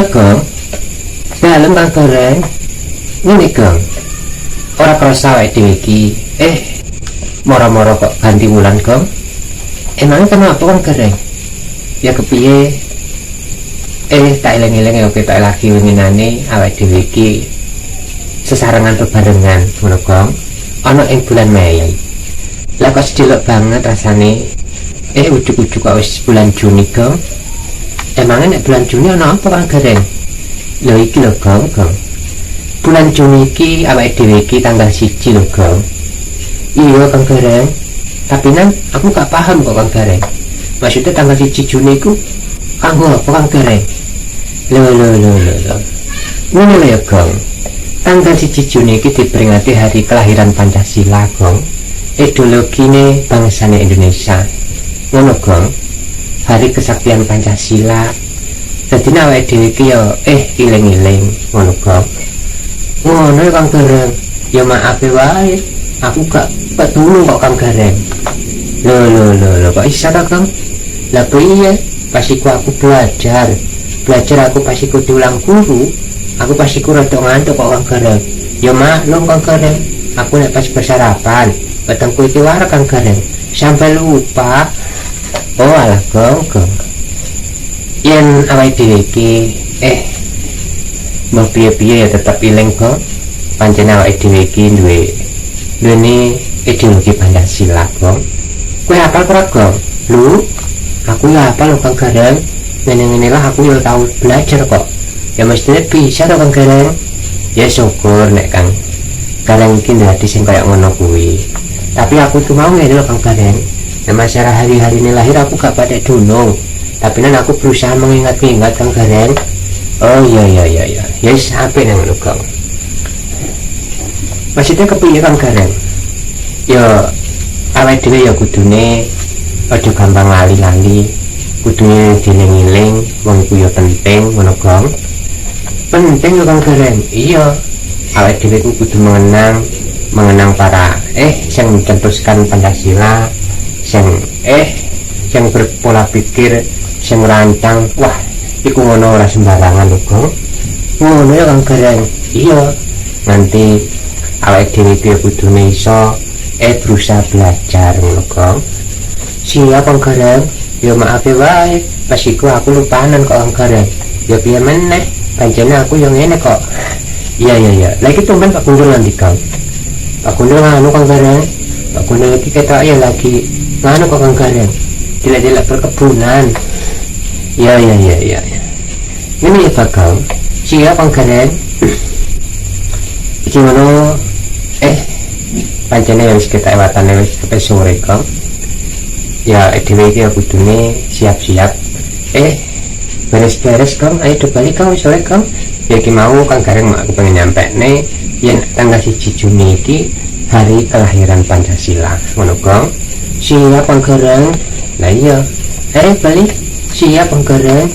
Kang dalem Kang Gareng ngene Kang ora krasa awake dhewe iki moro-moro kok ganti wulan Kang. Emangnya kenapa Kang Gareng? Ya kepiye tak eling-eling ya ketok lagi winginane awake dhewe iki sesarengan bebarengan ngono Kang ana ing bulan Mei. Lah kok sedelok banget rasane ujug-ujug kok wis bulan Juni Kang. Emangnya nek bulan Juni ana apa Kang Gareng? Lho iki lho Kang, bulan Juni iki awake dhewe iki tanggal 1 lho Kang. Iya Kang Gareng, tapi nan aku gak paham kok Kang Gareng. Maksudnya tanggal 1 Juni iku kanggo apa Kang Gareng? Lho. Ngono lho ya Kang. Tanggal 1 Juni iki diperingati hari kelahiran Pancasila Kang. Ideologine bangsane Indonesia. Ngono Kang. Hari kesaktian Pancasila. Dadi awake dhewe iki ya iling-iling ngono Kang. Ngono ya Kang Gareng. Ya maaf wae. Aku gak peduli kok Kang Gareng. Lho kok isa ta Kang? Lah piye? Pasiku aku belajar aku pasiku diulang guru. Aku pasiku rada ngantuk kok Kang Gareng. Ya maklum Kang Gareng. Aku nek pas bersarapan, wetengku iki war Kang Gareng. Sampai lupa. Oh alah Kang. Yen awake dhewe iki mau piye-piye ya tetep iling Kang. Pancen awake dhewe iki duweni ideologi Pancasila Kang. Kowe hafal ora Kang? Lho, aku ya hafal Kang Gareng. Ngene-ngene lah aku ya tau belajar kok. Ya mestine bisa to Kang Gareng. Ya syukur nek Kang Gareng iki dadi sing kaya ngono kuwi. Tapi aku tuh mau ngene lho Kang Gareng. Nek masalah hari-hari ini lahir aku gak pada dunung. Tapi nan aku berusaha mengingat-ingat Kang Gareng. Oh iya. Ya wis apik nang ngono Kang. Maksudnya kepiye Kang Gareng? Ya awake dhewe ya kudune aja gampang lali-lali. Kudune dieling-eling wong iku ya penting ngono Kang. Penting ya Kang Gareng. Iya. Awake dhewe kudu mengenang para sing mencetuskan Pancasila, sing berpola pikir, sing rancang. Wah, iku ngono ora sembarangan lho Kang. Ngono ya Kang Gareng. Iya. Nanti awake dhewe iki kudune iso berusaha belajar ngono Kang. Siap Kang Gareng. Ya maaf wae, pas iku aku lupanan kok Kang Gareng. Ya piye meneh, pancen aku yang ngene kok. Iya. Lagi tumben Pak Gundul nanti Kang. Pak Gundul nganu Kang Gareng. Pak Gundul iki ketok ya lagi nganu kok Kang Gareng. Tidak perkebunan. Iya. Ini ya Pak Kang. Siap Kang Gareng. Iki ngono pancene wis ketok watane wis sampai sore Kang. Ya dhewe iki kudune siap-siap beres-beres Kang. Ayo balik Kang wis sore Kang. Ya iki mau Kang Gareng aku pengen nyampekne yen tanggal 1 Juni iki hari kelahiran Pancasila ngono Kang. Siap Kang Gareng. Lah iya balik siap Kang Gareng.